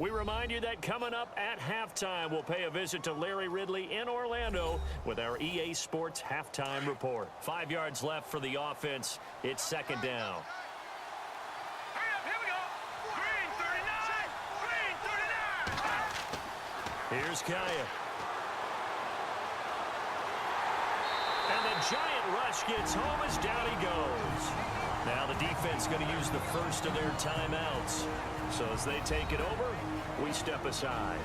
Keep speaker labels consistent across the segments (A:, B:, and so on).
A: We remind you that coming up at halftime, we'll pay a visit to Larry Ridley in Orlando with our EA Sports Halftime Report. 5 yards left for the offense. It's second down.
B: Here we go. Green 39.
A: Here's Kaya. And the giant rush gets home as down he goes. Now the defense going to use the first of their timeouts. So as they take it over, we step aside.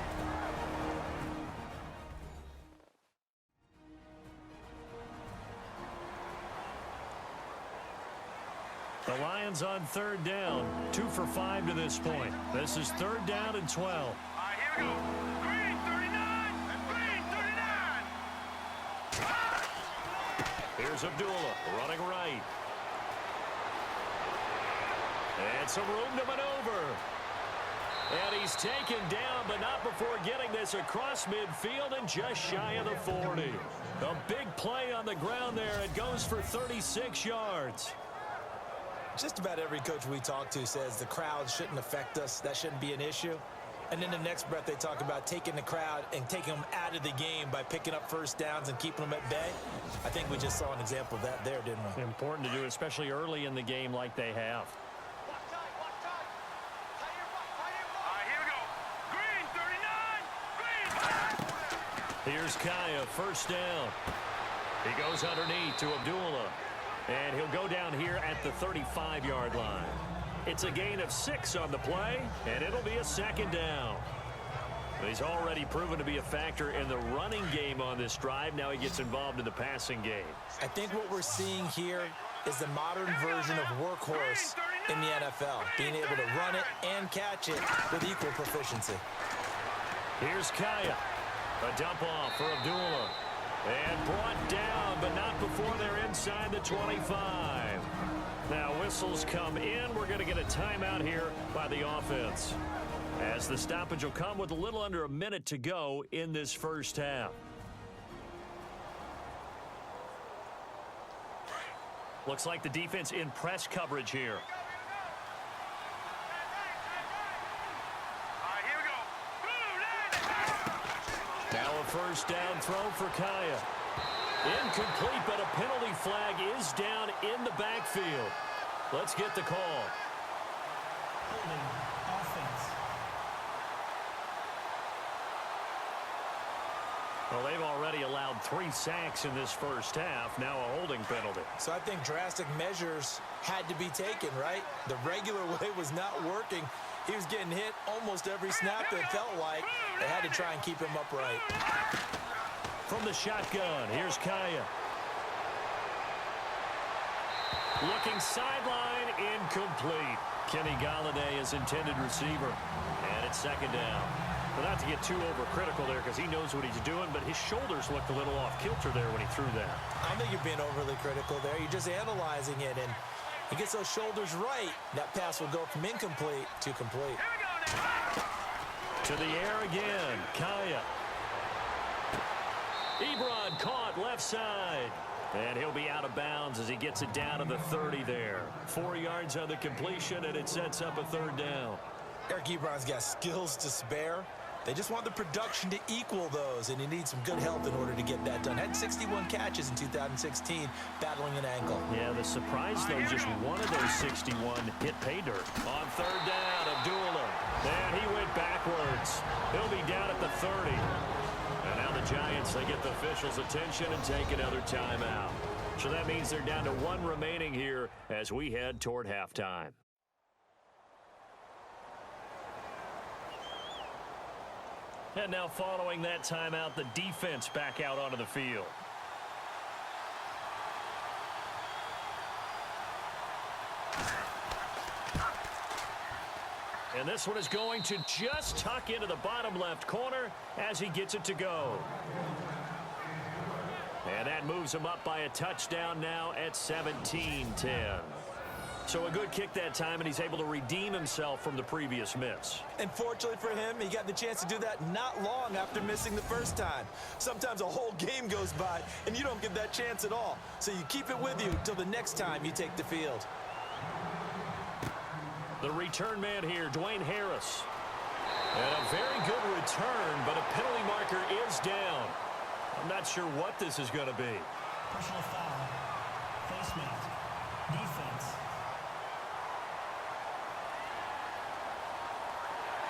A: The Lions on third down, 2 for 5 to this point. This is third down and 12.
B: All right, here we go. Green 39 and green 39.
A: Here's Abdullah running right. And some room to maneuver. And he's taken down, but not before getting this across midfield and just shy of the 40. A big play on the ground there. It goes for 36 yards.
C: Just about every coach we talk to says the crowd shouldn't affect us. That shouldn't be an issue. And in the next breath, they talk about taking the crowd and taking them out of the game by picking up first downs and keeping them at bay. I think we just saw an example of that there, didn't we?
A: Important to do, especially early in the game like they have. Here's Kaya, first down. He goes underneath to Abdullah. And he'll go down here at the 35-yard line. It's a gain of 6 on the play, and it'll be a second down. He's already proven to be a factor in the running game on this drive. Now he gets involved in the passing game.
C: I think what we're seeing here is the modern version of workhorse in the NFL, being able to run it and catch it with equal proficiency.
A: Here's Kaya. A dump off for Abdullah. And brought down, but not before they're inside the 25. Now whistles come in. We're going to get a timeout here by the offense, as the stoppage will come with a little under a minute to go in this first half. Looks like the defense in press coverage here. Now a first down throw for Kaya. Incomplete, but a penalty flag is down in the backfield. Let's get the call.
D: Holding offense.
A: Well, they've already allowed 3 sacks in this first half. Now a holding penalty.
C: So I think drastic measures had to be taken, right? The regular way was not working. He was getting hit almost every snap, it felt like. They had to try and keep him upright.
A: From the shotgun, here's Kaya. Looking sideline, incomplete. Kenny Galladay is intended receiver. And it's second down. Well, not to get too overcritical there because he knows what he's doing, but his shoulders looked a little off kilter there when he threw that.
C: I don't think you're being overly critical there. You're just analyzing it, and he gets those shoulders right. That pass will go from incomplete to complete.
A: To the air again, Kaya. Ebron caught left side. And he'll be out of bounds as he gets it down to the 30 there. 4 yards on the completion, and it sets up a third down.
C: Eric Ebron's got skills to spare. They just want the production to equal those, and he needs some good help in order to get that done. Had 61 catches in 2016, battling an ankle.
A: Yeah, the surprise, though, just one of those 61 hit pay dirt. On third down, Abdullah. And he went backwards. He'll be down at the 30. And now the Giants, they get the officials' attention and take another timeout. So that means they're down to 1 remaining here as we head toward halftime. And now following that timeout, the defense back out onto the field. And this one is going to just tuck into the bottom left corner as he gets it to go. And that moves him up by a touchdown now at 17-10. So a good kick that time, and he's able to redeem himself from the previous miss.
C: And fortunately for him, he got the chance to do that not long after missing the first time. Sometimes a whole game goes by, and you don't get that chance at all. So you keep it with you till the next time you take the field.
A: The return man here, Dwayne Harris. And good return, but a penalty marker is down. I'm not sure what this is going to be.
D: Personal foul. Face mask. Defense.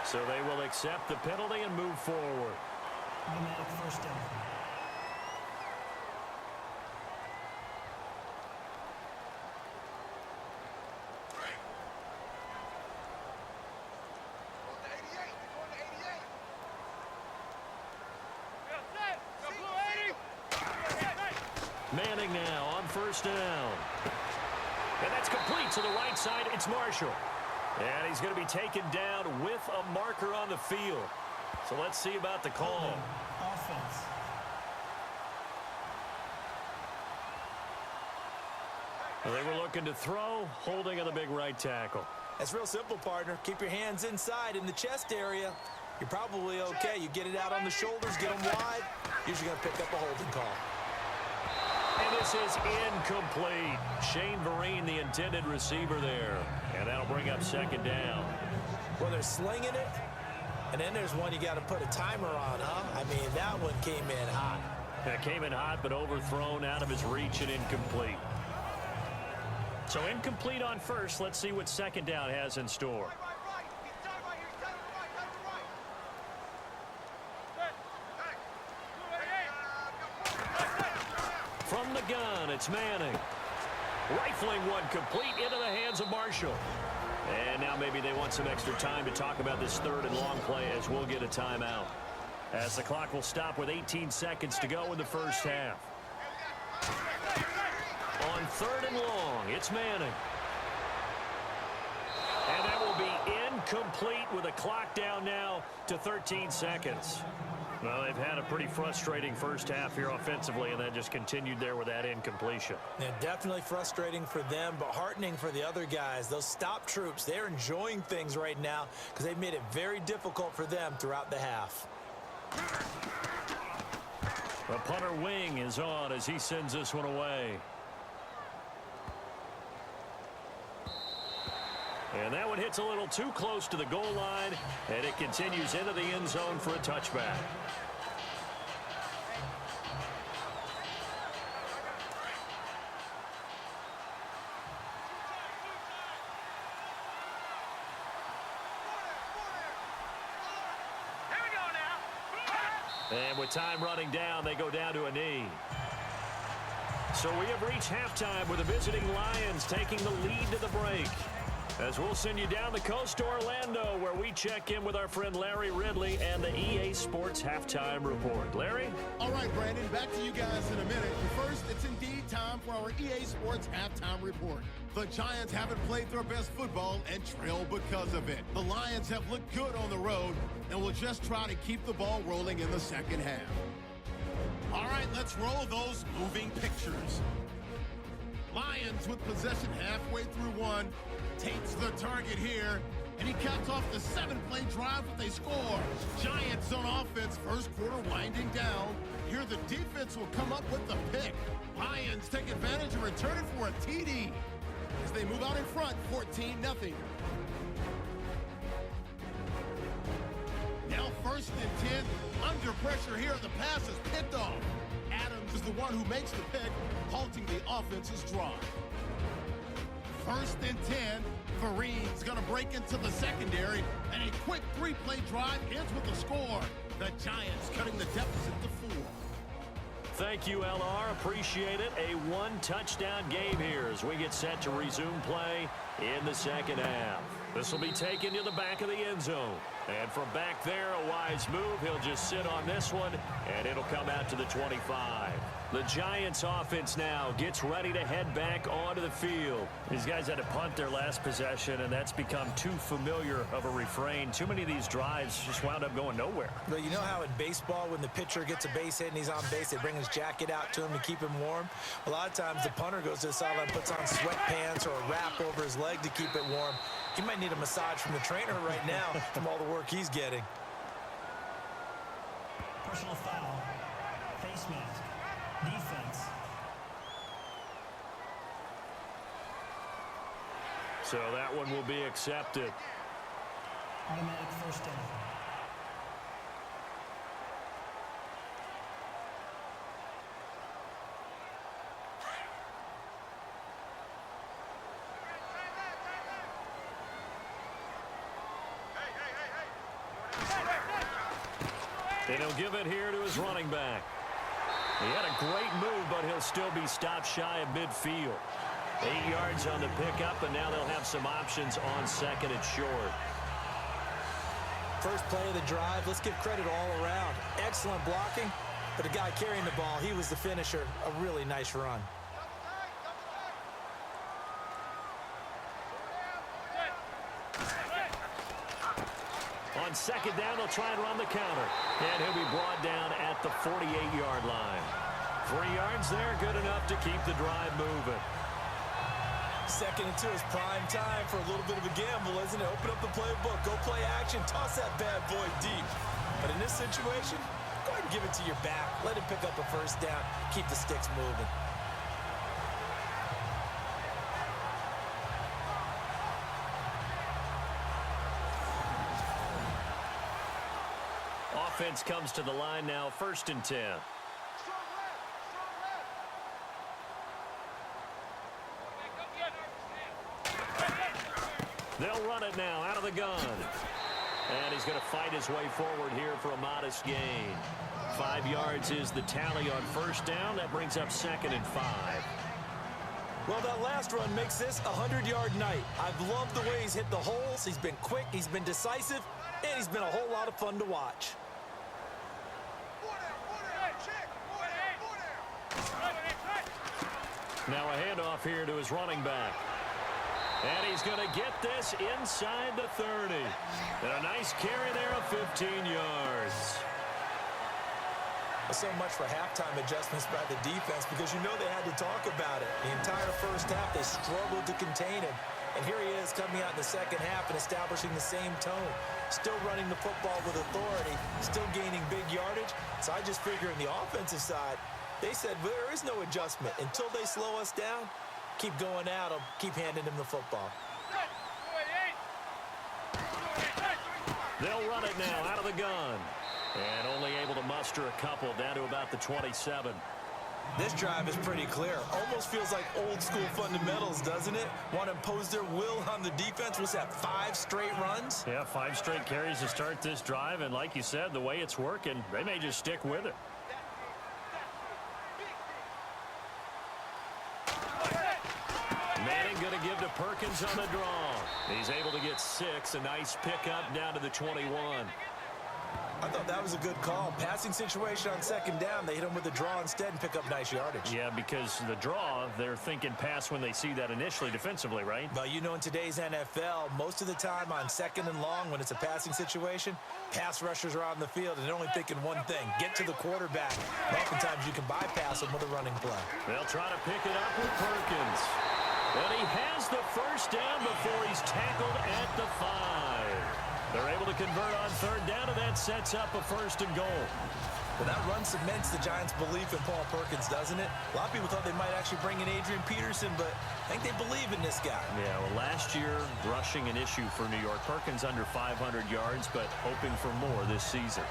A: So they will accept the penalty and move forward.
D: Automatic first down.
A: Manning now on first down. And that's complete to the right side. It's Marshall. And he's going to be taken down with a marker on the field. So let's see about the call.
D: Offense.
A: Well, they were looking to throw, holding on the big right tackle.
C: That's real simple, partner. Keep your hands inside in the chest area. You're probably okay. You get it out on the shoulders, get them wide. Usually going to pick up a holding call.
A: And this is incomplete. Shane Vereen, the intended receiver there. And that'll bring up second down.
C: Well, they're slinging it. And then there's one you got to put a timer on, huh? I mean, that one came in hot.
A: That came in hot, but overthrown out of his reach and incomplete. So incomplete on first. Let's see what second down has in store. From the gun, it's Manning. Rifling one complete into the hands of Marshall. And now maybe they want some extra time to talk about this third and long play as we'll get a timeout. As the clock will stop with 18 seconds to go in the first half. On third and long, it's Manning. And that will be incomplete with a clock down now to 13 seconds. Well, they've had a pretty frustrating first half here offensively, and that just continued there with that incompletion.
C: Yeah, definitely frustrating for them, but heartening for the other guys. Those stop troops, they're enjoying things right now because they've made it very difficult for them throughout the half.
A: The punter wing is on as he sends this one away. And that one hits a little too close to the goal line, and it continues into the end zone for a touchback.
B: Here we go now.
A: And with time running down, they go down to a knee. So we have reached halftime with the visiting Lions taking the lead to the break. As we'll send you down the coast to Orlando, where we check in with our friend Larry Ridley and the EA Sports Halftime Report. Larry?
E: All right, Brandon, back to you guys in a minute. But first, it's indeed time for our EA Sports Halftime Report. The Giants haven't played their best football and trail because of it. The Lions have looked good on the road and will just try to keep the ball rolling in the second half. All right, let's roll those moving pictures. Lions with possession halfway through one. Tate's the target here, and he caps off the 7-play drive with a score. Giants on offense, first quarter winding down. Here the defense will come up with the pick. Lions take advantage and return it for a TD as they move out in front, 14-0. Now first and 10, under pressure here, the pass is picked off. Adams is the one who makes the pick, halting the offense's drive. First and 10, Vereen's going to break into the secondary, and a quick 3-play drive ends with a score. The Giants cutting the deficit to 4.
A: Thank you, LR. Appreciate it. A one-touchdown game here as we get set to resume play in the second half. This will be taken to the back of the end zone. And from back there, a wise move. He'll just sit on this one, and it'll come out to the 25. The Giants offense now gets ready to head back onto the field. These guys had to punt their last possession, and that's become too familiar of a refrain. Too many of these drives just wound up going nowhere.
C: But you know how in baseball, when the pitcher gets a base hit and he's on base, they bring his jacket out to him to keep him warm? A lot of times the punter goes to the sideline, puts on sweatpants or a wrap over his leg to keep it warm. He might need a massage from the trainer right now from all the work he's getting.
D: Personal foul. Face mask. Defense.
A: So that one will be accepted.
D: Automatic first down.
A: And he'll give it here to his running back. He had a great move, but he'll still be stopped shy of midfield. 8 yards on the pickup, and now they'll have some options on second and short.
C: First play of the drive, let's give credit all around. Excellent blocking, but the guy carrying the ball, he was the finisher. A really nice run.
A: On second down, they'll try and run the counter. And he'll be brought down at the 48-yard line. 3 yards there, good enough to keep the drive moving.
C: Second and 2 is prime time for a little bit of a gamble, isn't it? Open up the playbook, go play action, toss that bad boy deep. But in this situation, go ahead and give it to your back. Let him pick up a first down, keep the sticks moving.
A: Offense comes to the line now, 1st and 10. They'll run it now out of the gun. And he's going to fight his way forward here for a modest gain. 5 yards is the tally on first down. That brings up 2nd and 5.
C: Well, that last run makes this a 100-yard night. I've loved the way he's hit the holes. He's been quick, he's been decisive, and he's been a whole lot of fun to watch.
A: Now a handoff here to his running back. And he's going to get this inside the 30. And a nice carry there of 15 yards.
C: So much for halftime adjustments by the defense, because you know they had to talk about it. The entire first half, they struggled to contain him. And here he is coming out in the second half and establishing the same tone. Still running the football with authority, still gaining big yardage. So I just figure in the offensive side, they said, well, there is no adjustment. Until they slow us down, keep going at them, keep handing him the football.
A: They'll run it now out of the gun. And only able to muster a couple down to about the 27.
C: This drive is pretty clear. Almost feels like old school fundamentals, doesn't it? Want to impose their will on the defense. Was that 5 straight runs?
A: Yeah, 5 straight carries to start this drive. And like you said, the way it's working, they may just stick with it. Manning going to give to Perkins on the draw. He's able to get 6. A nice pickup down to the 21.
C: I thought that was a good call. Passing situation on second down. They hit him with a draw instead and pick up nice yardage.
A: Yeah, because the draw, they're thinking pass when they see that initially defensively, right?
C: Well, you know, in today's NFL, most of the time on second and long, when it's a passing situation, pass rushers are on the field and they're only thinking one thing: get to the quarterback. And oftentimes you can bypass them with a running play.
A: They'll try to pick it up with Perkins. And he has the first down before he's tackled at the 5. They're able to convert on third down, and that sets up a 1st and goal.
C: Well, that run cements the Giants' belief in Paul Perkins, doesn't it? A lot of people thought they might actually bring in Adrian Peterson, but I think they believe in this guy.
A: Yeah, well, last year, rushing an issue for New York. Perkins under 500 yards, but hoping for more this season.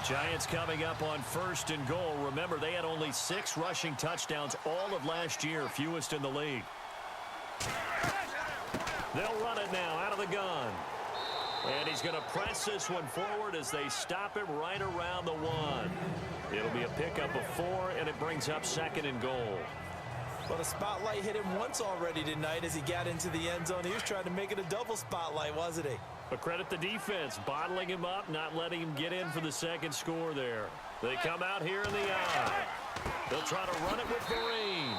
A: Giants coming up on 1st and goal. Remember, they had only 6 rushing touchdowns all of last year, fewest in the league. They'll run it now out of the gun. And he's going to press this one forward as they stop him right around the 1. It'll be a pickup of 4, and it brings up 2nd and goal.
C: Well, the spotlight hit him once already tonight as he got into the end zone. He was trying to make it a double spotlight, wasn't he?
A: But credit the defense, bottling him up, not letting him get in for the second score there. They come out here in the eye. They'll try to run it with Vereen.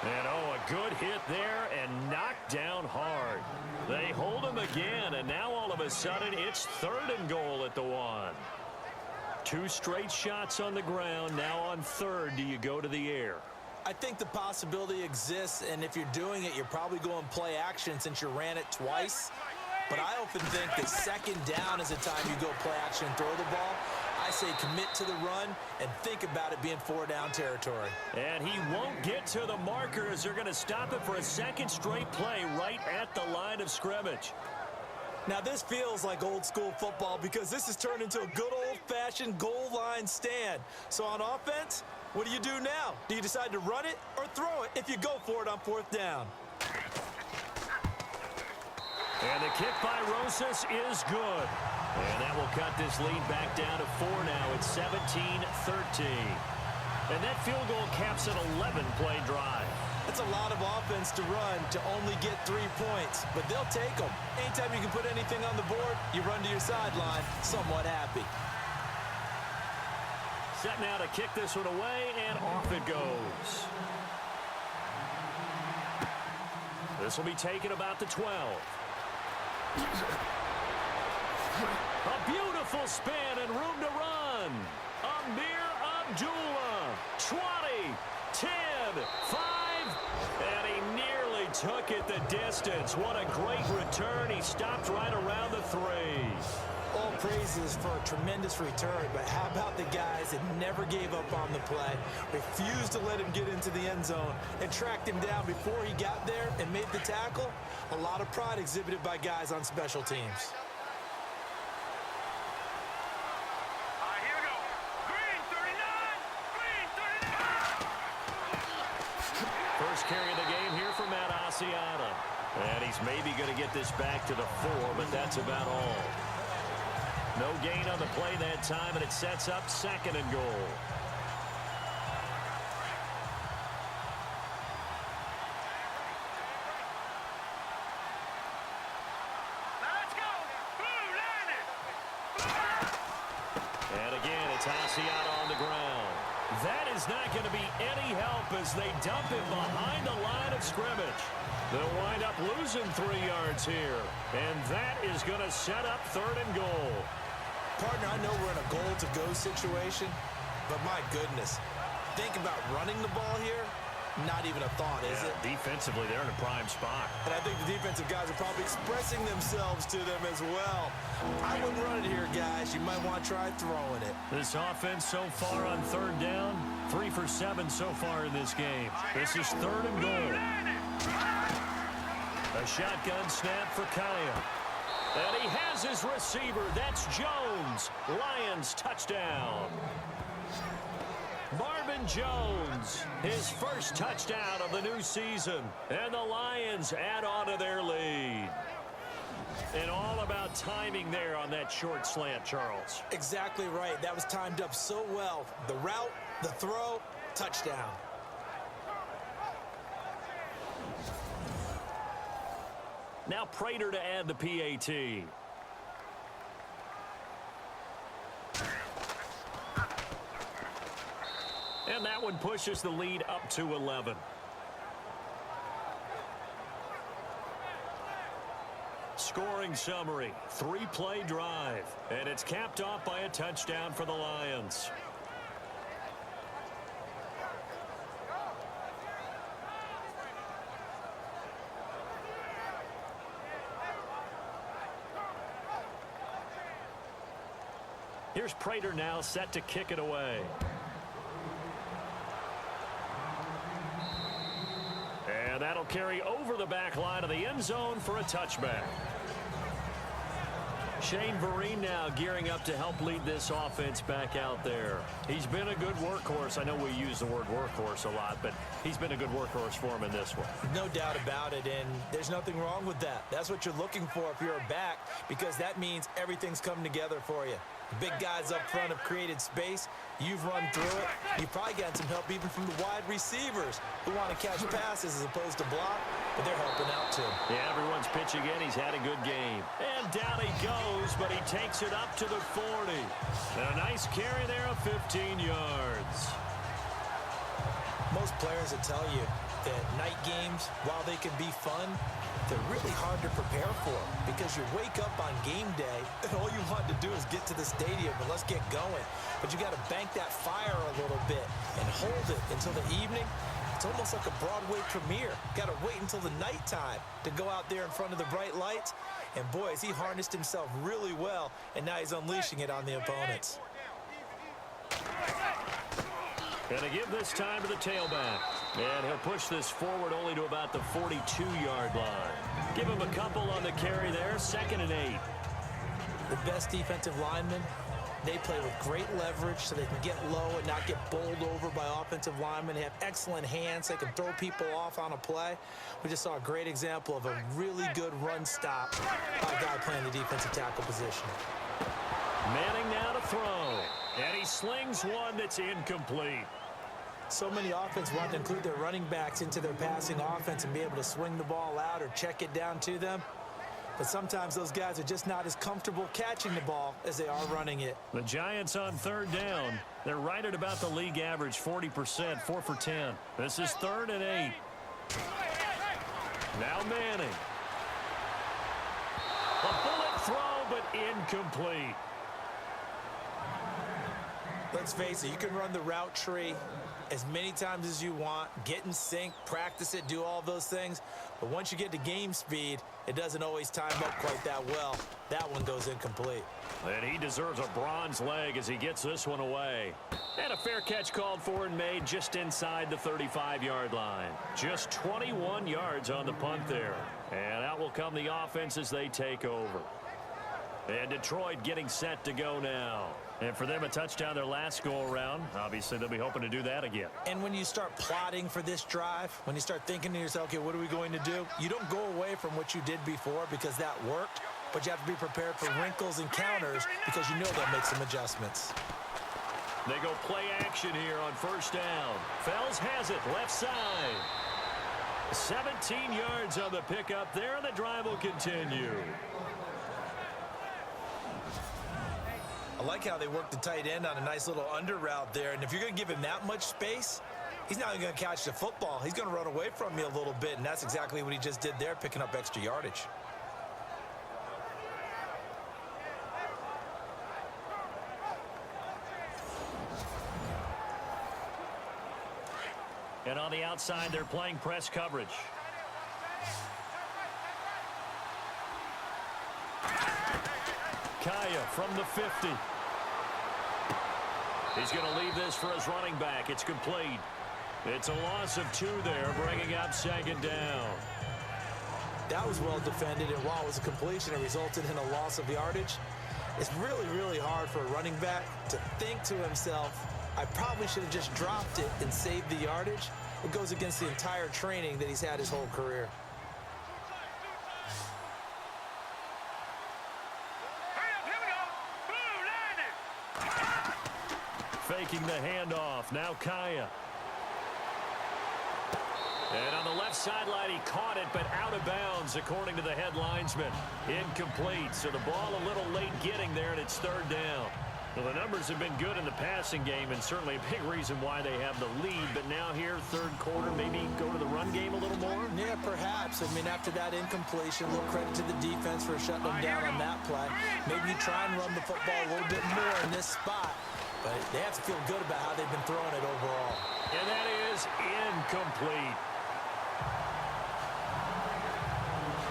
A: And, oh, a good hit there and knocked down hard. They hold him again, and now all of a sudden it's 3rd and goal at the 1. 2 straight shots on the ground. Now on 3rd, do you go to the air?
C: I think the possibility exists, and if you're doing it, you're probably going play action since you ran it twice. But I often think that second down is the time you go play action and throw the ball. I say commit to the run and think about it being 4-down territory.
A: And he won't get to the marker as they're going to stop it for a 2nd straight play right at the line of scrimmage.
C: Now, this feels like old school football because this has turned into a good old-fashioned goal line stand. So on offense, what do you do now? Do you decide to run it or throw it if you go for it on 4th down?
A: kick by Rosas is good. And that will cut this lead back down to 4 now. It's 17-13. And that field goal caps an 11-play drive.
C: That's a lot of offense to run to only get 3 points, but they'll take them. Anytime you can put anything on the board, you run to your sideline somewhat happy.
A: Set now to kick this one away, and off it goes. This will be taken about the 12. A beautiful spin and room to run. Amir Abdullah, 20, 10, 5, and he nearly took it the distance. What a great return. He stopped right around the 3.
C: All praises for a tremendous return, but how about the guys that never gave up on the play, refused to let him get into the end zone, and tracked him down before he got there and made the tackle? A lot of pride exhibited by guys on special teams.
B: Here we go. Green 39. Green 39.
A: First carry of the game here for Matt Asiata. And he's maybe going to get this back to the 4, but that's about all. No gain on the play that time, and it sets up 2nd and goal.
B: Let's go. Blue landed.
A: And again, it's Asiata on the ground. That is not going to be any help as they dump him behind the line of scrimmage. They'll wind up losing 3 yards here. And that is going to set up 3rd and goal.
C: Partner, I know we're in a goal-to-go situation, but my goodness, think about running the ball here. Not even a thought, is it?
A: Defensively, they're in a prime spot.
C: And I think the defensive guys are probably expressing themselves to them as well. I wouldn't run it here, guys. You might want to try throwing it.
A: This offense so far on 3rd down, 3 for 7 so far in this game. This is 3rd and goal. A shotgun snap for Kaya. And he has his receiver. That's Jones. Lions touchdown. Marvin Jones, his first touchdown of the new season. And the Lions add on to their lead. And all about timing there on that short slant, Charles.
C: Exactly right. That was timed up so well. The route, the throw, touchdown.
A: Now Prater to add the PAT. And that one pushes the lead up to 11. Scoring summary, 3-play drive. And it's capped off by a touchdown for the Lions. Here's Prater now set to kick it away. And that'll carry over the back line of the end zone for a touchback. Shane Vereen now gearing up to help lead this offense back out there. He's been a good workhorse. I know we use the word workhorse a lot, but he's been a good workhorse for him in this one.
C: No doubt about it, and there's nothing wrong with that. That's what you're looking for if you're a back, because that means everything's coming together for you. The big guys up front have created space. You've run through it. You've probably gotten some help even from the wide receivers who want to catch passes as opposed to block, but they're helping out too.
A: Yeah, everyone's pitching in. He's had a good game. And down he goes, but he takes it up to the 40. And a nice carry there of 15 yards.
C: Most players will tell you that night games, while they can be fun, they're really hard to prepare for because you wake up on game day and all you want to do is get to the stadium and let's get going. But you got to bank that fire a little bit and hold it until the evening. It's almost like a Broadway premiere. Got to wait until the nighttime to go out there in front of the bright lights. And boy, has he harnessed himself really well, and now he's unleashing it on the opponents.
A: Gonna give this time to the tailback. And he'll push this forward only to about the 42-yard line. Give him a couple on the carry there, 2nd and 8.
C: The best defensive linemen They play with great leverage so they can get low and not get bowled over by offensive linemen. They have excellent hands. They can throw people off on a play. We just saw a great example of a really good run stop by a guy playing the defensive tackle position.
A: Manning now to throw. And he slings one that's incomplete.
C: So many offense want to include their running backs into their passing offense and be able to swing the ball out or check it down to them. But sometimes those guys are just not as comfortable catching the ball as they are running it.
A: The Giants on third down. They're right at about the league average, 40%, 4 for 10. This is 3rd and 8. Now Manning. A bullet throw, but incomplete.
C: Let's face it, you can run the route tree as many times as you want, get in sync, practice it, do all those things. But once you get to game speed, it doesn't always time up quite that well. That one goes incomplete.
A: And he deserves a bronze leg as he gets this one away. And a fair catch called for and made just inside the 35-yard line. Just 21 yards on the punt there. And out will come the offense as they take over. And Detroit getting set to go now. And for them, a touchdown their last go-around. Obviously, they'll be hoping to do that again.
C: And when you start plotting for this drive, when you start thinking to yourself, okay, what are we going to do? You don't go away from what you did before because that worked, but you have to be prepared for wrinkles and counters because you know they'll make some adjustments.
A: They go play action here on first down. Fells has it, left side. 17 yards on the pickup there, and the drive will continue.
C: I like how they work the tight end on a nice little under route there. And if you're going to give him that much space, he's not even going to catch the football. He's going to run away from me a little bit, and that's exactly what he just did there, picking up extra yardage.
A: And on the outside, they're playing press coverage. Kaya from the 50. He's going to leave this for his running back. It's complete. It's a loss of 2 there, bringing up 2nd down.
C: That was well defended, and while it was a completion, it resulted in a loss of yardage. It's really, really hard for a running back to think to himself, I probably should have just dropped it and saved the yardage. It goes against the entire training that he's had his whole career.
A: Faking the handoff. Now Kaya. And on the left sideline, he caught it, but out of bounds, according to the head linesman. Incomplete. So the ball a little late getting there, and it's 3rd down. Well, the numbers have been good in the passing game, and certainly a big reason why they have the lead. But now here, 3rd quarter, maybe go to the run game a little more?
C: Yeah, perhaps. I mean, after that incompletion, a little credit to the defense for shutting them down on that play. Maybe you try and run the football a little bit more in this spot. But they have to feel good about how they've been throwing it overall.
A: And that is incomplete.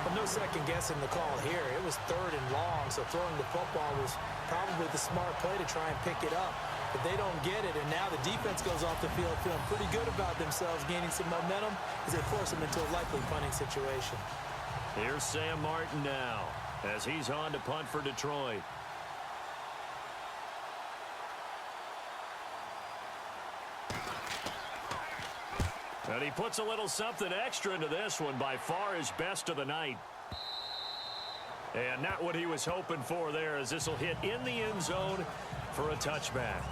C: But no second guessing the call here. It was 3rd and long, so throwing the football was probably the smart play to try and pick it up. But they don't get it, and now the defense goes off the field feeling pretty good about themselves, gaining some momentum as they force them into a likely punting situation.
A: Here's Sam Martin now as he's on to punt for Detroit. And he puts a little something extra into this one, by far his best of the night. And not what he was hoping for there, as this will hit in the end zone for a touchback.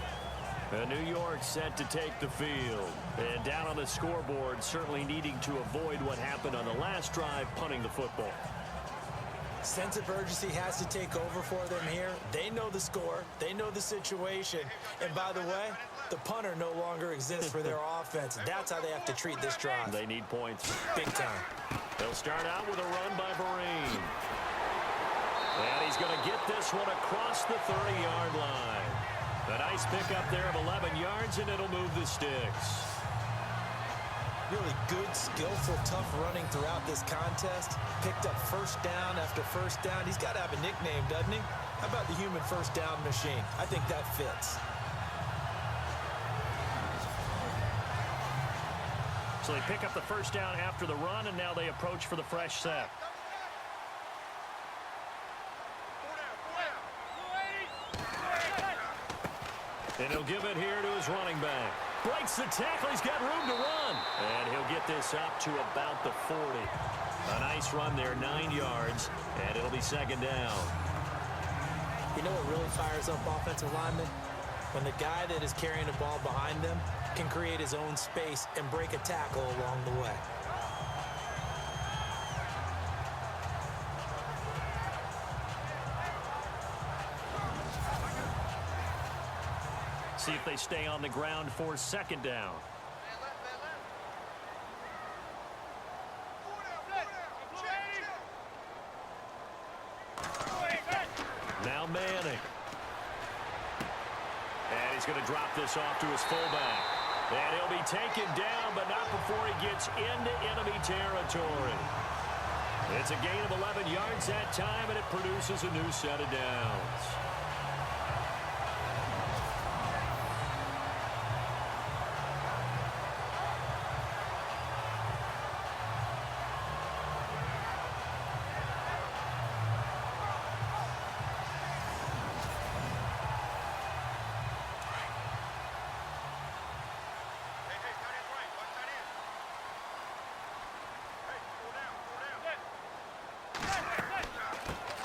A: And New York set to take the field. And down on the scoreboard, certainly needing to avoid what happened on the last drive, punting the football.
C: Sense of urgency has to take over for them here. They know the score. They know the situation. And by the way, the punter no longer exists for their offense. That's how they have to treat this drive.
A: They need points.
C: Big time.
A: They'll start out with a run by Vereen. And he's going to get this one across the 30-yard line. A nice pickup there of 11 yards, and it'll move the sticks.
C: Really good, skillful, tough running throughout this contest. Picked up first down after first down. He's got to have a nickname, doesn't he? How about the human first down machine? I think that fits.
A: So they pick up the first down after the run, and now they approach for the fresh set. And he'll give it here to his running back. Breaks the tackle. He's got room to run. And he'll get this up to about the 40. A nice run there, 9 yards, and it'll be second down.
C: You know what really fires up offensive linemen? When the guy that is carrying the ball behind them can create his own space and break a tackle along the way.
A: See if they stay on the ground for second down. Now Manning. And he's going to drop this off to his fullback. And he'll be taken down, but not before he gets into enemy territory. It's a gain of 11 yards that time, and it produces a new set of downs.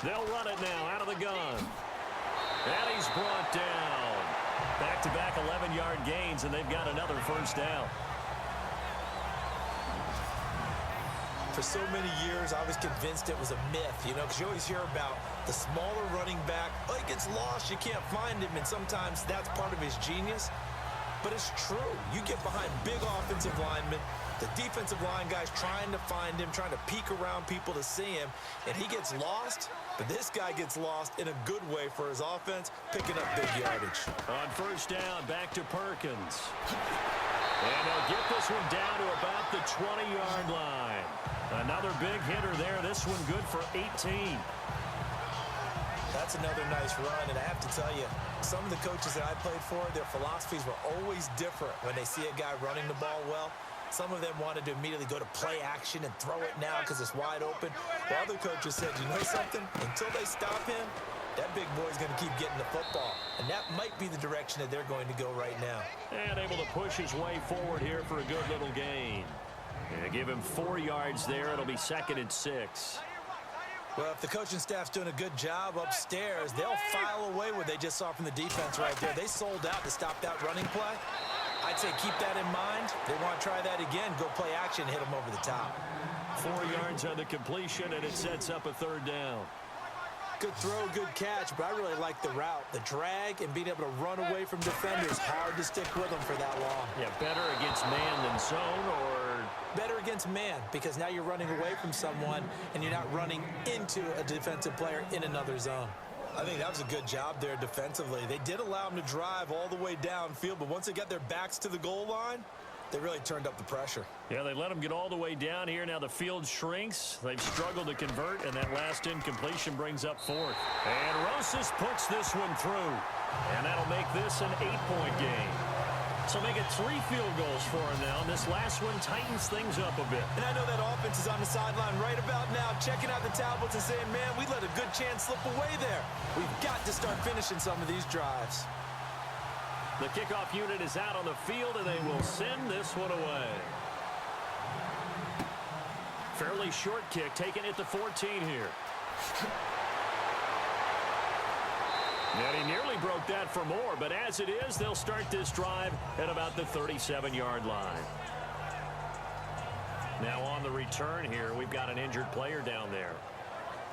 A: They'll run it now out of the gun. And he's brought down. Back-to-back 11-yard gains, and they've got another first down.
C: For so many years, I was convinced it was a myth, you know, because you always hear about the smaller running back. Oh, he gets lost, you can't find him, and sometimes that's part of his genius. But it's true. You get behind big offensive linemen, the defensive line guy's trying to find him, trying to peek around people to see him, and he gets lost. But this guy gets lost in a good way for his offense, picking up big yardage.
A: On first down, back to Perkins. And they'll get this one down to about the 20-yard line. Another big hitter there. This one good for 18.
C: That's another nice run, and I have to tell you, some of the coaches that I played for, their philosophies were always different when they see a guy running the ball well. Some of them wanted to immediately go to play action and throw it now because it's wide open. While other coaches said, you know something? Until they stop him, that big boy's going to keep getting the football. And that might be the direction that they're going to go right now.
A: And able to push his way forward here for a good little gain. And give him 4 yards there. It'll be second and 6.
C: Well, if the coaching staff's doing a good job upstairs, they'll file away what they just saw from the defense right there. They sold out to stop that running play. I'd say keep that in mind. They want to try that again, go play action, hit them over the top.
A: 4 yards on the completion, and it sets up a third down.
C: Good throw, good catch, but I really like the route. The drag and being able to run away from defenders, hard to stick with them for that long.
A: Yeah, better against man than zone, or
C: better against man, because now you're running away from someone and you're not running into a defensive player in another zone. I think that was a good job there defensively. They did allow them to drive all the way downfield, but once they got their backs to the goal line, they really turned up the pressure.
A: Yeah, they let them get all the way down here. Now the field shrinks. They've struggled to convert, and that last incompletion brings up fourth. And Rosas puts this one through, and that'll make this an 8-point game. So make it 3 field goals for him now, and this last one tightens things up a bit.
C: And I know that offense is on the sideline right about now, checking out the tablets and saying, man, we let a good chance slip away there. We've got to start finishing some of these drives.
A: The kickoff unit is out on the field, and they will send this one away. Fairly short kick, taking it to 14 here. And he nearly broke that for more, but as it is, they'll start this drive at about the 37-yard line. Now on the return here, we've got an injured player down there.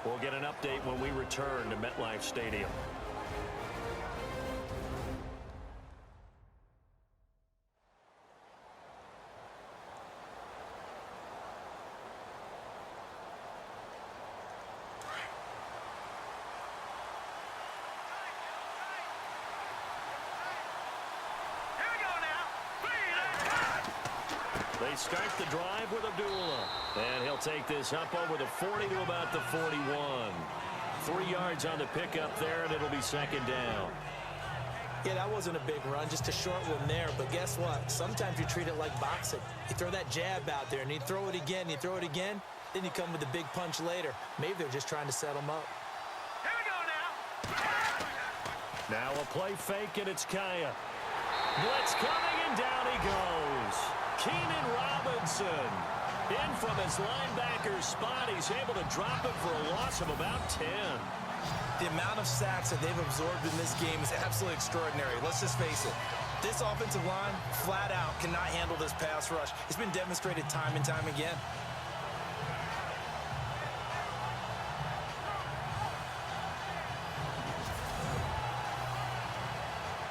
A: We'll get an update when we return to MetLife Stadium. They start the drive with Abdullah. And he'll take this up over the 40 to about the 41. 3 yards on the pickup there, and it'll be second down.
C: Yeah, that wasn't a big run, just a short one there. But guess what? Sometimes you treat it like boxing. You throw that jab out there, and you throw it again, you throw it again, then you come with a big punch later. Maybe they're just trying to set them up.
B: Here we go now.
A: Now a play fake, and it's Kaya. Blitz coming, and down he goes. Keenan Robinson in from his linebacker's spot. He's able to drop it for a loss of about 10.
C: The amount of sacks that they've absorbed in this game is absolutely extraordinary. Let's just face it. This offensive line, flat out, cannot handle this pass rush. It's been demonstrated time and time again.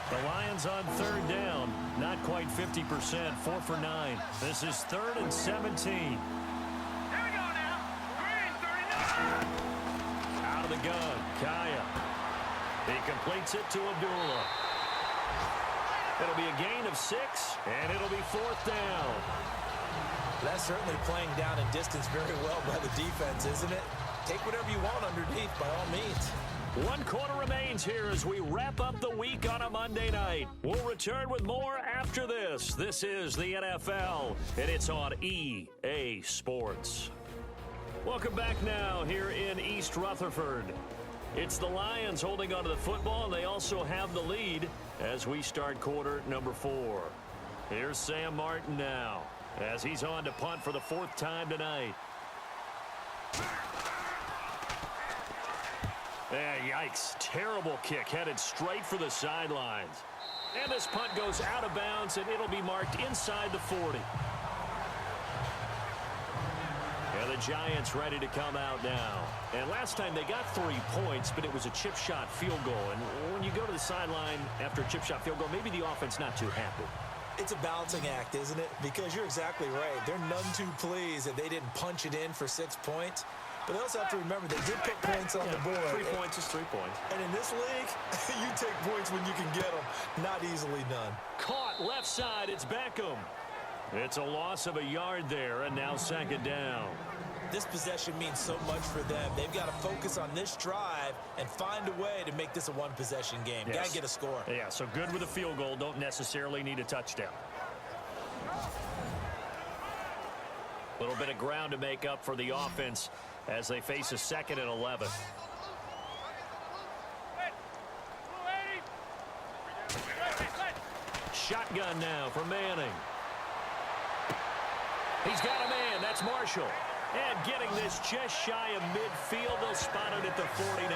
A: The Lions on third down. Not quite 50%, 4 for 9. This is 3rd and 17.
B: Here we go now. Green, 39.
A: Out of the gun, Kaya. He completes it to Abdullah. It'll be a gain of 6, and it'll be 4th down.
C: That's certainly playing down in distance very well by the defense, isn't it? Take whatever you want underneath, by all means.
A: 1 quarter remains here as we wrap up the week on a Monday night. We'll return with more after this. This is the NFL, and it's on EA Sports. Welcome back now here in East Rutherford. It's the Lions holding onto the football, and they also have the lead as we start quarter number 4. Here's Sam Martin now as he's on to punt for the 4th time tonight. Yikes. Terrible kick headed straight for the sidelines. And this punt goes out of bounds, and it'll be marked inside the 40. And the Giants ready to come out now. And last time they got 3 points, but it was a chip shot field goal. And when you go to the sideline after a chip shot field goal, maybe the offense not too happy.
C: It's a balancing act, isn't it? Because you're exactly right. They're none too pleased that they didn't punch it in for 6 points. But they also have to remember they did put points on the board.
A: 3 points is 3 points.
C: And in this league, you take points when you can get them. Not easily done.
A: Caught left side. It's Beckham. It's a loss of a yard there, and now 2nd down.
C: This possession means so much for them. They've got to focus on this drive and find a way to make this a one-possession game.
A: Yes.
C: Got to get a score.
A: Yeah, so good with a field goal. Don't necessarily need a touchdown. A little bit of ground to make up for the offense as they face a 2nd and 11. Shotgun now for Manning. He's got a man. That's Marshall. And getting this just shy of midfield. They'll spot it at the 49.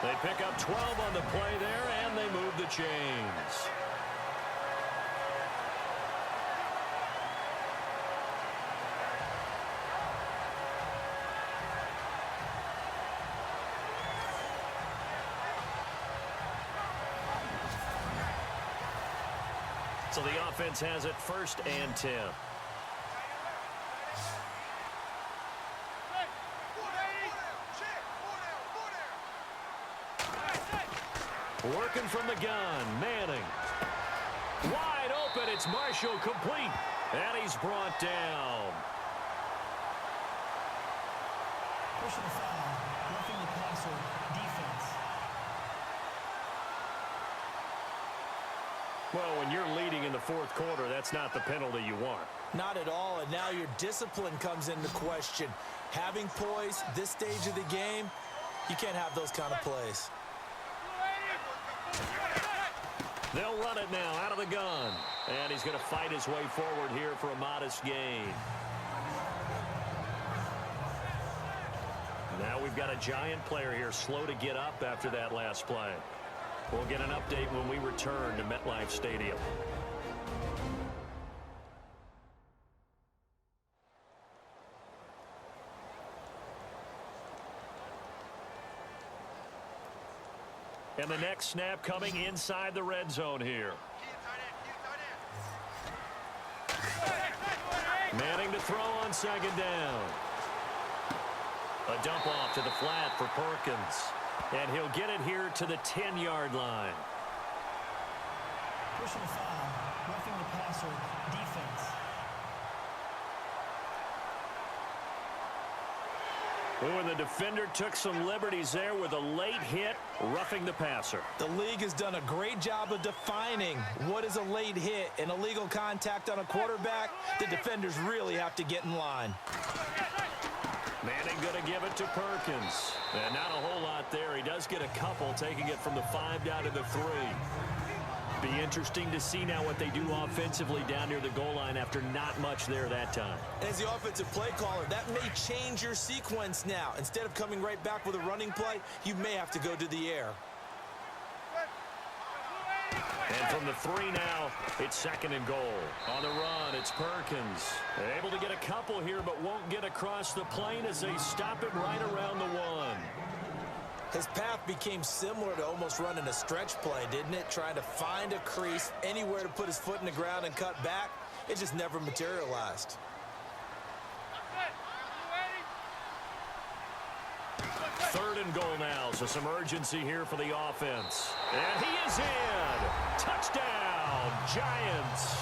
A: They pick up 12 on the play there, and they move the chains. So the offense has it 1st and 10. Working from the gun, Manning. Wide open, it's Marshall, complete. And he's brought down.
D: Personal foul, roughing the passer, defense.
A: Well, when you're leading in the 4th quarter, that's not the penalty you want.
C: Not at all, and now your discipline comes into question. Having poise this stage of the game, you can't have those kind of plays.
A: They'll run it now out of the gun. And he's going to fight his way forward here for a modest gain. Now we've got a Giant player here slow to get up after that last play. We'll get an update when we return to MetLife Stadium. And the next snap coming inside the red zone here. Manning to throw on 2nd down. A dump off to the flat for Perkins. And he'll get it here to the 10-yard line.
D: Personal foul, roughing the passer, defense.
A: Oh, and the defender took some liberties there with a late hit, roughing the passer.
C: The league has done a great job of defining what is a late hit. An illegal contact on a quarterback, the defenders really have to get in line.
A: Manning going to give it to Perkins. And not a whole lot there. He does get a couple, taking it from the 5 down to the 3. Be interesting to see now what they do offensively down near the goal line after not much there that time.
C: As the offensive play caller, that may change your sequence now. Instead of coming right back with a running play, you may have to go to the air.
A: And from the 3 now, it's 2nd and goal. On the run, it's Perkins. Able to get a couple here, but won't get across the plane as they stop it right around the 1.
C: His path became similar to almost running a stretch play, didn't it? Trying to find a crease, anywhere to put his foot in the ground and cut back. It just never materialized.
A: 3rd and goal now, so some urgency here for the offense. And he is in. Touchdown, Giants.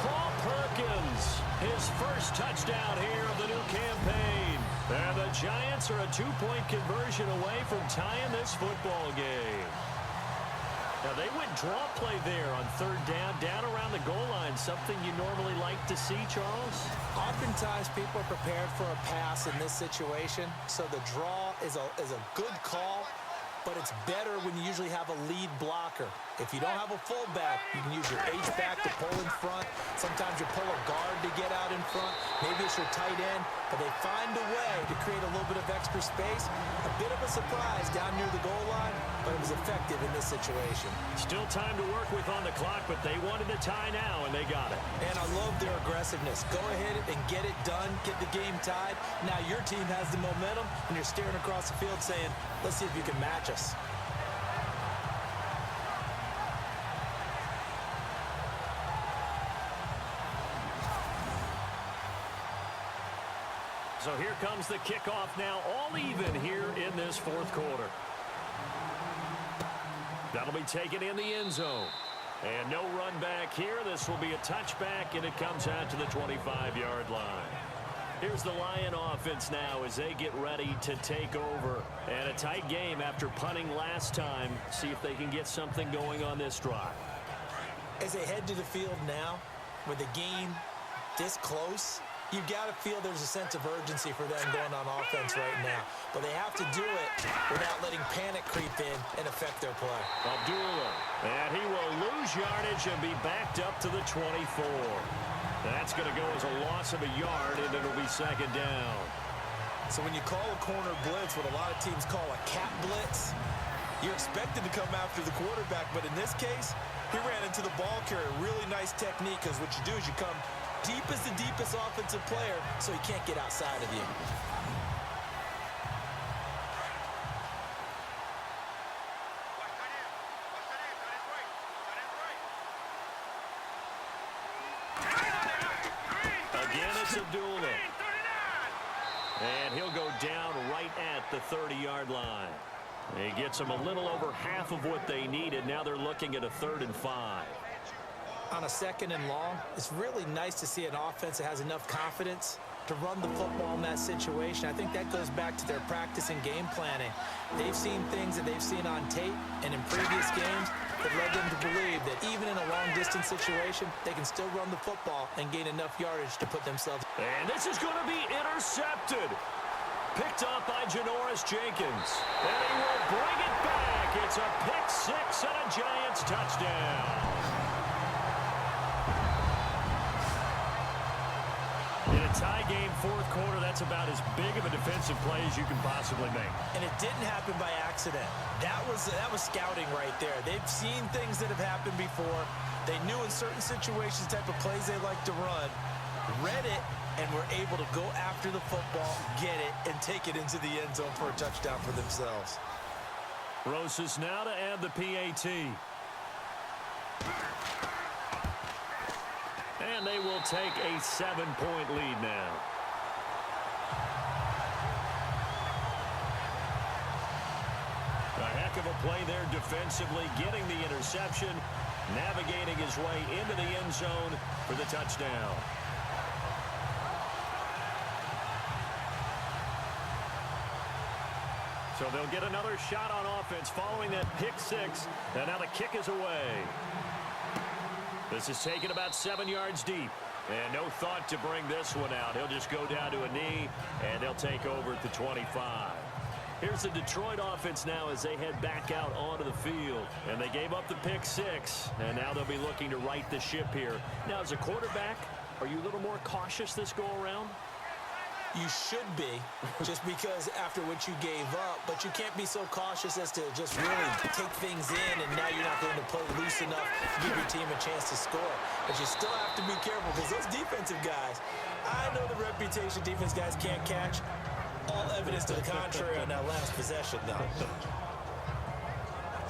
A: Paul Perkins, his first touchdown here of the new campaign. And the Giants are a 2-point conversion away from tying this football game. Now, they went draw play there on 3rd down around the goal line. Something you normally like to see, Charles?
C: Oftentimes, people are prepared for a pass in this situation, so the draw is a good call, but it's better when you usually have a lead blocker. If you don't have a fullback, you can use your H-back to pull in front. Sometimes you pull a guard to get out in front. Maybe it's your tight end, but they find a way to create a little bit of extra space. A bit of a surprise down near the goal line, but it was effective in this situation.
A: Still time to work with on the clock, but they wanted to tie now, and they got it.
C: And I love their aggressiveness. Go ahead and get it done, get the game tied. Now your team has the momentum, and you're staring across the field saying, let's see if you can match us.
A: So here comes the kickoff now, all even here in this 4th quarter. That'll be taken in the end zone. And no run back here. This will be a touchback, and it comes out to the 25-yard line. Here's the Lion offense now as they get ready to take over. And a tight game after punting last time. See if they can get something going on this drive.
C: As they head to the field now, with the game this close, you've got to feel there's a sense of urgency for them going on offense right now. But they have to do it without letting panic creep in and affect their play.
A: Abdullah, and he will lose yardage and be backed up to the 24. That's going to go as a loss of a yard, and it'll be 2nd down.
C: So when you call a corner blitz, what a lot of teams call a cat blitz, you're expected to come after the quarterback. But in this case, he ran into the ball carrier. Really nice technique, because what you do is you come deep as the deepest offensive player, so he can't get outside of you.
A: Again, it's Abdullah. And he'll go down right at the 30-yard line. He gets them a little over half of what they needed. Now they're looking at a 3rd and 5.
C: On a 2nd and long, it's really nice to see an offense that has enough confidence to run the football in that situation. I think that goes back to their practice and game planning. They've seen things that they've seen on tape and in previous games that led them to believe that even in a long-distance situation, they can still run the football and gain enough yardage to put themselves.
A: And this is going to be intercepted. Picked up by Janoris Jenkins. And he will bring it back. It's a pick 6 and a Giants touchdown. In a tie game 4th quarter, that's about as big of a defensive play as you can possibly make.
C: And it didn't happen by accident. That was scouting right there. They've seen things that have happened before. They knew in certain situations the type of plays they like to run, read it, and were able to go after the football, get it, and take it into the end zone for a touchdown for themselves.
A: Rosas now to add the PAT. And they will take a 7-point lead now. A heck of a play there defensively, getting the interception, navigating his way into the end zone for the touchdown. So they'll get another shot on offense following that pick 6. And now the kick is away. This is taken about 7 yards deep. And no thought to bring this one out. He'll just go down to a knee, and they'll take over at the 25. Here's the Detroit offense now as they head back out onto the field. And they gave up the pick 6, and now they'll be looking to right the ship here. Now, as a quarterback, are you a little more cautious this go-around?
C: You should be, just because after what you gave up, but you can't be so cautious as to just really take things in, and now you're not going to play loose enough to give your team a chance to score. But you still have to be careful, because those defensive guys, I know the reputation defense guys can't catch. All evidence to the contrary on that last possession, though.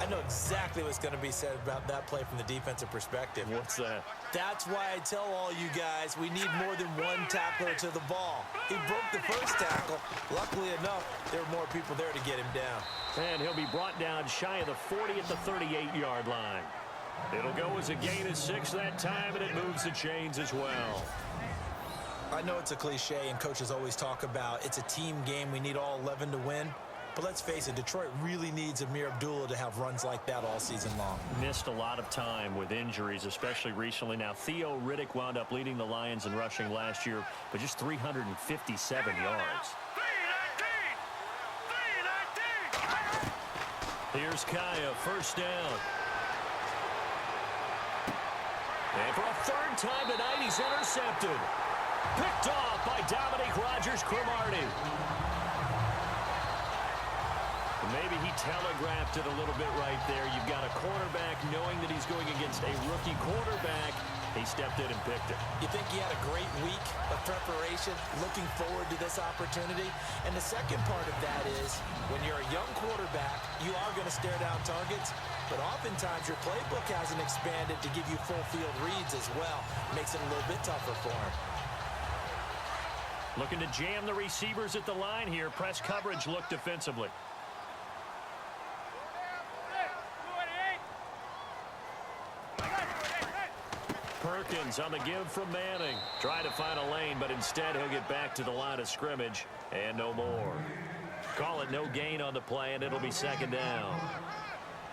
C: I know exactly what's going to be said about that play from the defensive perspective.
A: What's that?
C: That's why I tell all you guys we need more than one tackler to the ball. He broke the first tackle. Luckily enough, there were more people there to get him down.
A: And he'll be brought down shy of the 40 at the 38-yard line. It'll go as a gain of 6 that time, and it moves the chains as well.
C: I know it's a cliche, and coaches always talk about it's a team game. We need all 11 to win. But let's face it, Detroit really needs Amir Abdullah to have runs like that all season long.
A: Missed a lot of time with injuries, especially recently. Now, Theo Riddick wound up leading the Lions in rushing last year, but just 357 yards. Here's Kaya, first down. And for a third time tonight, he's intercepted. Picked off by Dominique Rodgers-Cromartie. Maybe he telegraphed it a little bit right there. You've got a quarterback knowing that he's going against a rookie quarterback. He stepped in and picked it.
C: You think he had a great week of preparation, looking forward to this opportunity? And the second part of that is, when you're a young quarterback, you are going to stare down targets, but oftentimes your playbook hasn't expanded to give you full field reads as well. Makes it a little bit tougher for him.
A: Looking to jam the receivers at the line here. Press coverage look defensively. Perkins on the give from Manning. Trying to find a lane, but instead he'll get back to the line of scrimmage and no more. Call it no gain on the play, and it'll be second down.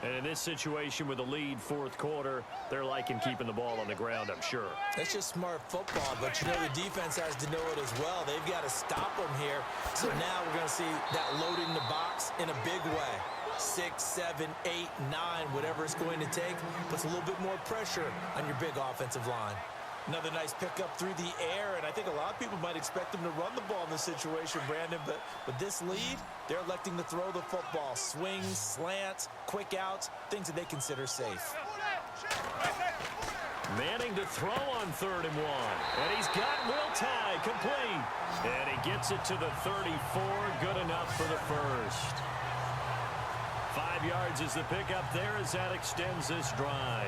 A: And in this situation with a lead fourth quarter, they're liking keeping the ball on the ground, I'm sure.
C: That's just smart football, but you know the defense has to know it as well. They've got to stop them here. So now we're going to see that loading the box in a big way. 6, 7, 8, 9, whatever it's going to take, puts a little bit more pressure on your big offensive line. Another nice pickup through the air, and I think a lot of people might expect them to run the ball in this situation, Brandon, but with this lead, they're electing to throw the football. Swings, slants, quick outs, things that they consider safe.
A: Manning to throw on 3rd and 1, and he's got Will Tye complete, and he gets it to the 34, good enough for the first. 5 yards is the pickup there as that extends this drive.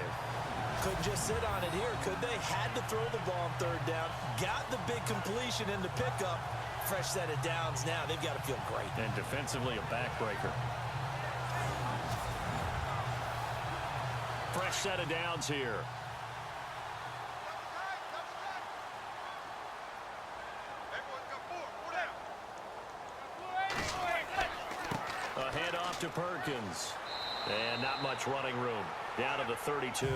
C: Couldn't just sit on it here, could they? Had to throw the ball on 3rd down. Got the big completion in the pickup. Fresh set of downs now. They've got to feel great.
A: And defensively, a backbreaker. Fresh set of downs here. A handoff to Perkins. And not much running room. Down to the 32.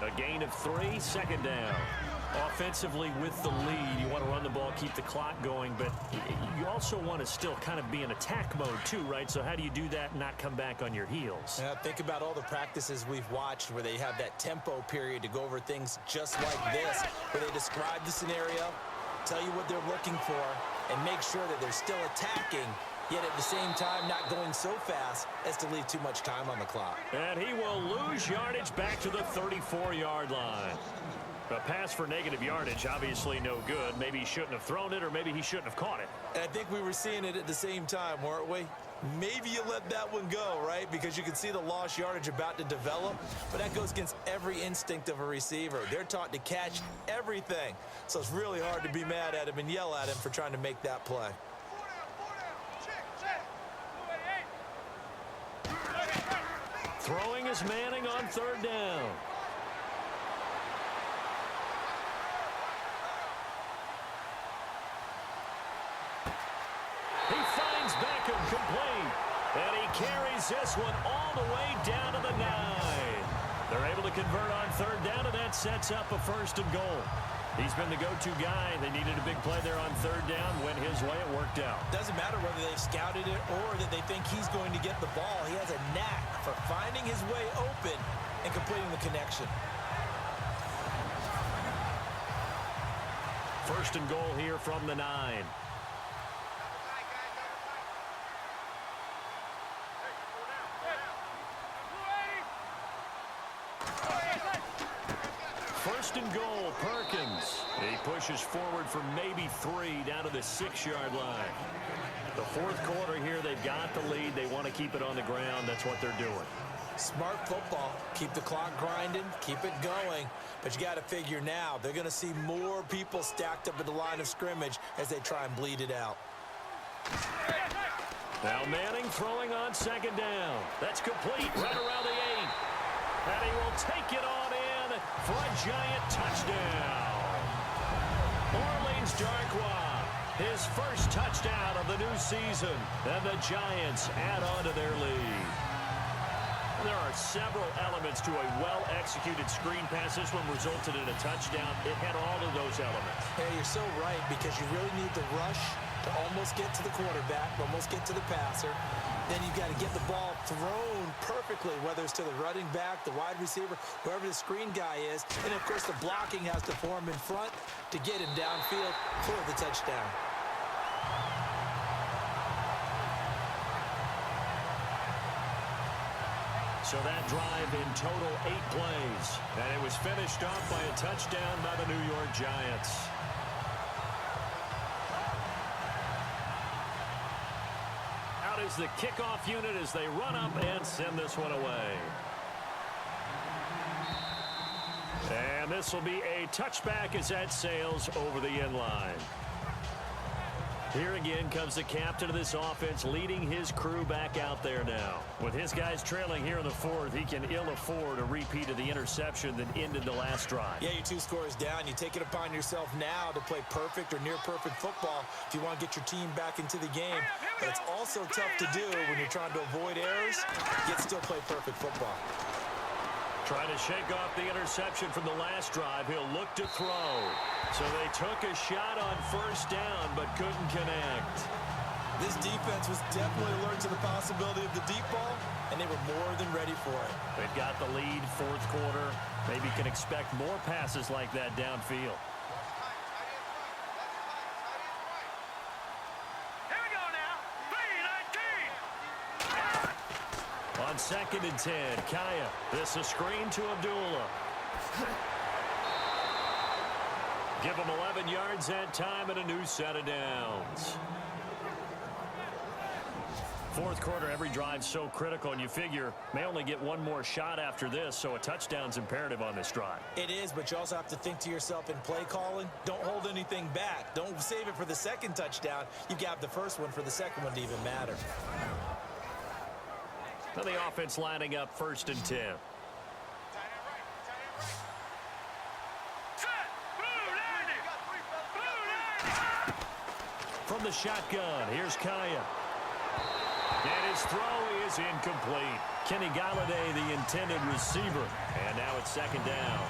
A: A gain of 3, second down. Offensively with the lead, you want to run the ball, keep the clock going, but you also want to still kind of be in attack mode too, right? So how do you do that and not come back on your heels?
C: Think about all the practices we've watched where they have that tempo period to go over things just like this, where they describe the scenario, tell you what they're looking for, and make sure that they're still attacking, yet at the same time not going so fast as to leave too much time on the clock.
A: And he will lose yardage back to the 34-yard line. A pass for negative yardage, obviously no good. Maybe he shouldn't have thrown it, or maybe he shouldn't have caught it.
C: And I think we were seeing it at the same time, weren't we? Maybe you let that one go, right? Because you can see the lost yardage about to develop, but that goes against every instinct of a receiver. They're taught to catch everything. So it's really hard to be mad at him and yell at him for trying to make that play.
A: Throwing is Manning on 3rd down. He finds Beckham complete, and he carries this one all the way down to the 9. They're able to convert on third down, and that sets up a first and goal. He's been the go-to guy. They needed a big play there on third down. Went his way. It worked out.
C: Doesn't matter whether they've scouted it or that they think he's going to get the ball. He has a knack for finding his way open and completing the connection.
A: First and goal here from the 9. First and goal, Perkins. He pushes forward for maybe 3 down to the 6-yard line. The fourth quarter here, they've got the lead. They want to keep it on the ground. That's what they're doing.
C: Smart football. Keep the clock grinding. Keep it going. But you got to figure now, they're going to see more people stacked up at the line of scrimmage as they try and bleed it out.
A: Now Manning throwing on second down. That's complete right around the 8. And he will take it on in for a giant touchdown. Orleans Darkwa, his first touchdown of the new season. And the Giants add on to their lead. There are several elements to a well-executed screen pass. This one resulted in a touchdown. It had all of those elements.
C: Yeah, you're so right, because you really need the rush to almost get to the quarterback, almost get to the passer. Then you've got to get the ball thrown perfectly, whether it's to the running back, the wide receiver, wherever the screen guy is. And, of course, the blocking has to form in front to get him downfield for the touchdown.
A: So that drive in total 8 plays. And it was finished off by a touchdown by the New York Giants. Out is the kickoff unit as they run up and send this one away. And this will be a touchback as that sails over the end line. Here again comes the captain of this offense, leading his crew back out there now. With his guys trailing here in the fourth, he can ill afford a repeat of the interception that ended the last drive.
C: Yeah, you're 2 scores down. You take it upon yourself now to play perfect or near-perfect football if you want to get your team back into the game. But it's also tough to do when you're trying to avoid errors, yet still play perfect football.
A: Trying to shake off the interception from the last drive. He'll look to throw. So they took a shot on first down, but couldn't connect.
C: This defense was definitely alert to the possibility of the deep ball, and they were more than ready for it.
A: They've got the lead, fourth quarter. Maybe can expect more passes like that downfield.
B: Here we go now. 3-19.
A: On second and 10, Kaya. This a screen to Abdullah. Give him 11 yards that time and a new set of downs. Fourth quarter, every drive so critical, and you figure may only get one more shot after this, so a touchdown's imperative on this drive.
C: It is, but you also have to think to yourself in play calling, don't hold anything back. Don't save it for the second touchdown. You got the first one for the second one to even matter.
A: Now the offense lining up first and 10. From the shotgun, here's Kaya. And his throw is incomplete. Kenny Galladay, the intended receiver. And now it's second down.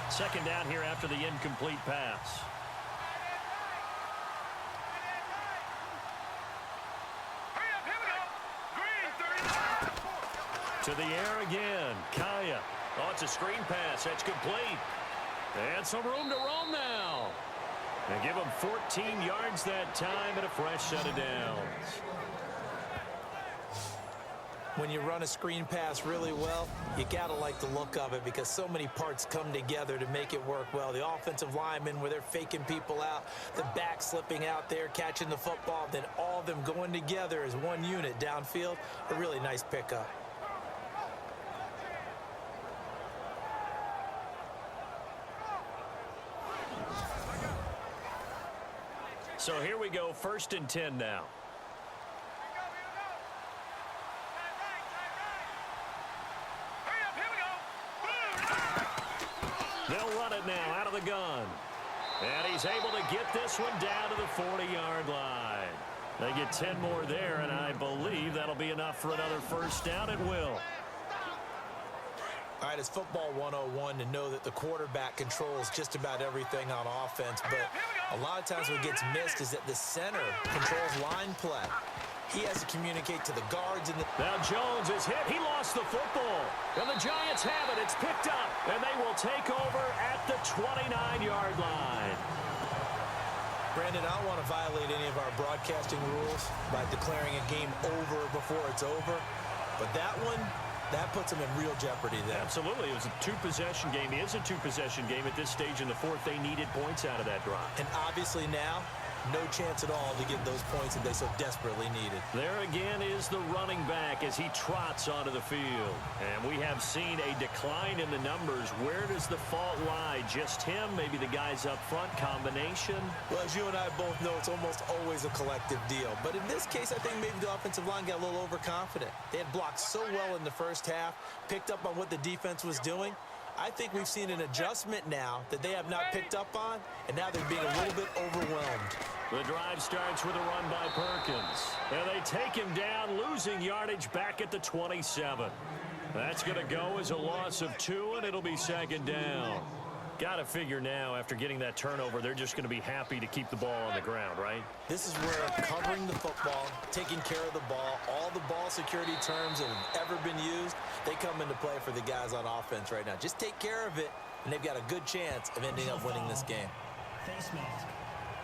A: Second down here after the incomplete pass. To the air again. Kaya. Oh, it's a screen pass. That's complete. And some room to roam now. And give him 14 yards that time and a fresh set of downs.
C: When you run a screen pass really well, you got to like the look of it because so many parts come together to make it work well. The offensive linemen, where they're faking people out, the back slipping out there, catching the football, then all of them going together as one unit downfield, a really nice pickup.
A: So here we go, first and 10 now. They'll run it now out of the gun. And he's able to get this one down to the 40-yard line. They get 10 more there, and I believe that'll be enough for another first down. It will.
C: All right, it's football 101 to know that the quarterback controls just about everything on offense, but a lot of times what gets missed is that the center controls line play. He has to communicate to the guards.
A: Now Jones is hit. He lost the football. And the Giants have it. It's picked up. And they will take over at the 29-yard line.
C: Brandon, I don't want to violate any of our broadcasting rules by declaring a game over before it's over. But that one, that puts them in real jeopardy there.
A: Absolutely. It was a two-possession game. It is a two-possession game at this stage in the fourth. They needed points out of that drive.
C: And obviously now, no chance at all to get those points that they so desperately needed.
A: There again is the running back as he trots onto the field. And we have seen a decline in the numbers. Where does the fault lie? Just him? Maybe the guys up front? Combination?
C: Well, as you and I both know, it's almost always a collective deal. But in this case, I think maybe the offensive line got a little overconfident. They had blocked so well in the first half, picked up on what the defense was doing. I think we've seen an adjustment now that they have not picked up on, and now they're being a little bit overwhelmed.
A: The drive starts with a run by Perkins. And they take him down, losing yardage back at the 27. That's going to go as a loss of 2, and it'll be second down. Got to figure now, after getting that turnover, they're just going to be happy to keep the ball on the ground, right?
C: This is where covering the football, taking care of the ball, all the ball security terms that have ever been used, they come into play for the guys on offense right now. Just take care of it, and they've got a good chance of ending up winning this game.
D: Face mask.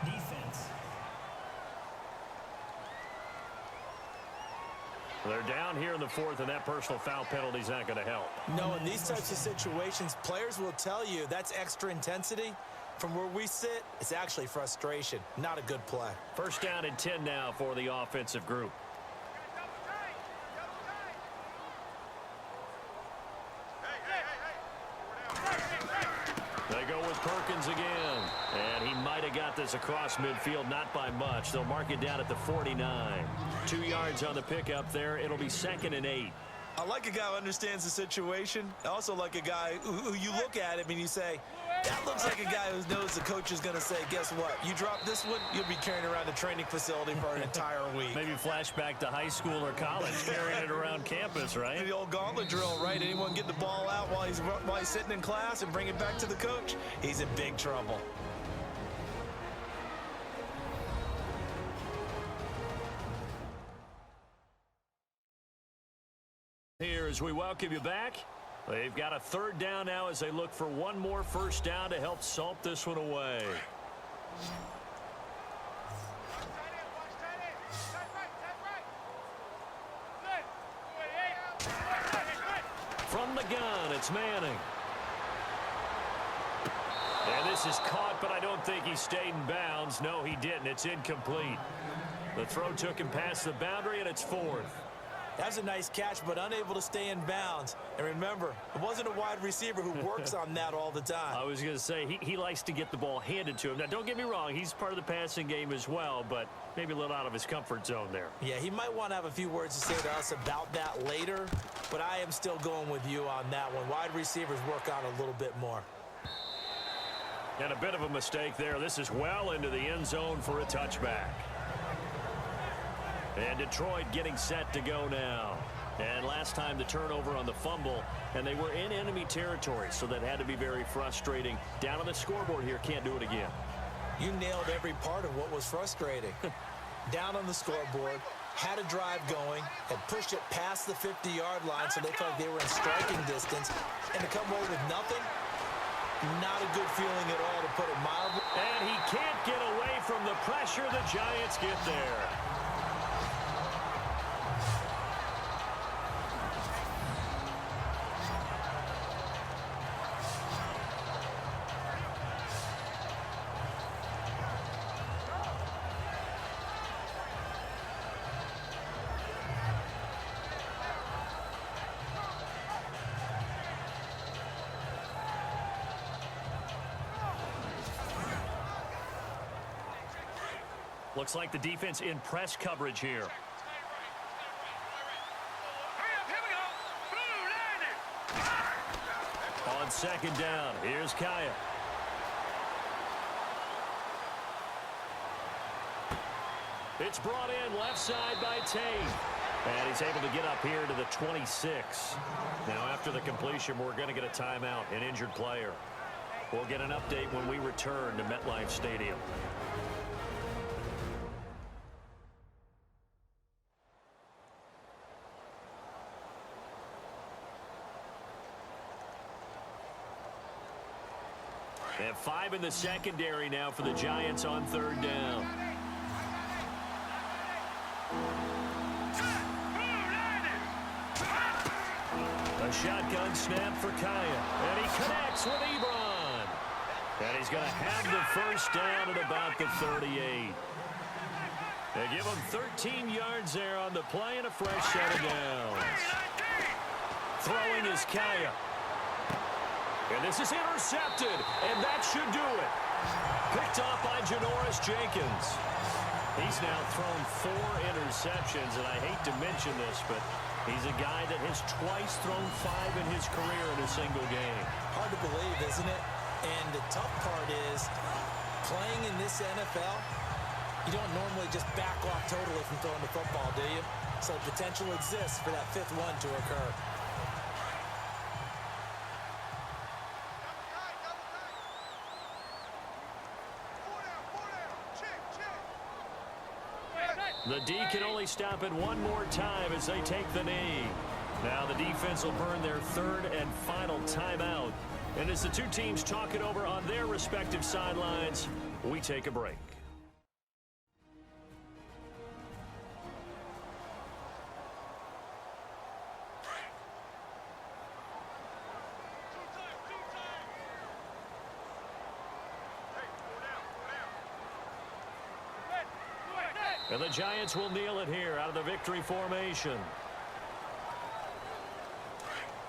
D: Defense.
A: They're down here in the fourth, and that personal foul penalty is not going to help.
C: No, in these types of situations, players will tell you that's extra intensity. From where we sit, it's actually frustration. Not a good play.
A: First down and 10 now for the offensive group. They go with Perkins again. And he might have got this across midfield, not by much. They'll mark it down at the 49. 2 yards on the pickup there. It'll be 2nd and 8.
C: I like a guy who understands the situation. I also like a guy who you look at him and you say, that looks like a guy who knows the coach is going to say, guess what? You drop this one, you'll be carrying around the training facility for an entire week.
A: Maybe flashback to high school or college, carrying it around campus, right?
C: The old gauntlet drill, right? Anyone get the ball out while he's sitting in class and bring it back to the coach? He's in big trouble.
A: Here as we welcome you back. They've got a 3rd down now as they look for one more first down to help salt this one away. From the gun, it's Manning. And this is caught, but I don't think he stayed in bounds. No, he didn't. It's incomplete. The throw took him past the boundary, and it's 4th.
C: That's a nice catch, but unable to stay in bounds. And remember, it wasn't a wide receiver who works on that all the time.
A: I was going to say, he likes to get the ball handed to him. Now, don't get me wrong. He's part of the passing game as well, but maybe a little out of his comfort zone there.
C: Yeah, he might want to have a few words to say to us about that later, but I am still going with you on that one. Wide receivers work on a little bit more.
A: And a bit of a mistake there. This is well into the end zone for a touchback. And Detroit getting set to go now. And last time the turnover on the fumble, and they were in enemy territory, so that had to be very frustrating. Down on the scoreboard here, can't do it again.
C: You nailed every part of what was frustrating. Down on the scoreboard, had a drive going, had pushed it past the 50-yard line, so they felt like they were in striking distance, and to come away with nothing, not a good feeling at all, to put it mildly.
A: And he can't get away from the pressure. The Giants get there. Looks like the defense in press coverage here. On 2nd down, here's Kaya. It's brought in left side by Tate. And he's able to get up here to the 26. Now, after the completion, we're going to get a timeout, an injured player. We'll get an update when we return to MetLife Stadium. They have 5 in the secondary now for the Giants on third down. A shotgun snap for Kaya. And he connects with Ebron. And he's going to have the first down at about the 38. They give him 13 yards there on the play and a fresh set of downs. Throwing is Kaya. And this is intercepted, and that should do it. Picked off by Janoris Jenkins. He's now thrown 4 interceptions, and I hate to mention this, but he's a guy that has twice thrown 5 in his career in a single game.
C: Hard to believe, isn't it? And the tough part is, playing in this NFL, you don't normally just back off totally from throwing the football, do you? So potential exists for that 5th one to occur.
A: The D can only stop it one more time as they take the knee. Now the defense will burn their 3rd and final timeout. And as the two teams talk it over on their respective sidelines, we take a break. And the Giants will kneel it here out of the victory formation.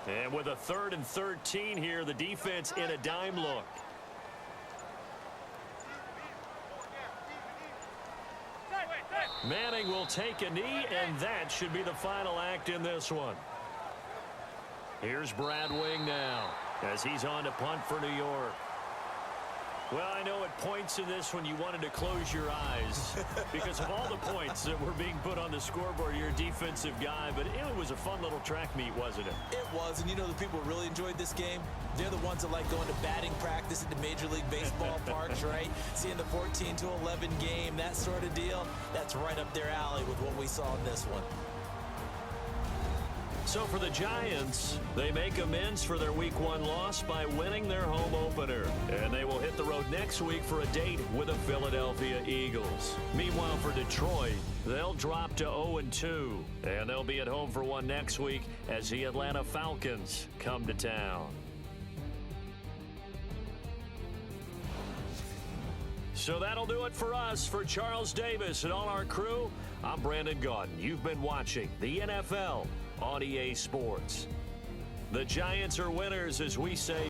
A: And with a 3rd and 13 here, the defense in a dime look. Manning will take a knee, and that should be the final act in this one. Here's Brad Wing now as he's on to punt for New York. Well, I know at points in this one you wanted to close your eyes because of all the points that were being put on the scoreboard. You're a defensive guy, but it was a fun little track meet, wasn't it?
C: It was, and you know the people who really enjoyed this game? They're the ones that like going to batting practice at the Major League Baseball parks, right? Seeing the 14-11 game, that sort of deal, that's right up their alley with what we saw in this one.
A: So for the Giants, they make amends for their Week 1 loss by winning their home opener. And they will hit the road next week for a date with the Philadelphia Eagles. Meanwhile, for Detroit, they'll drop to 0-2. And they'll be at home for one next week as the Atlanta Falcons come to town. So that'll do it for us. For Charles Davis and all our crew, I'm Brandon Gaudin. You've been watching the NFL on EA Sports. The Giants are winners, as we say.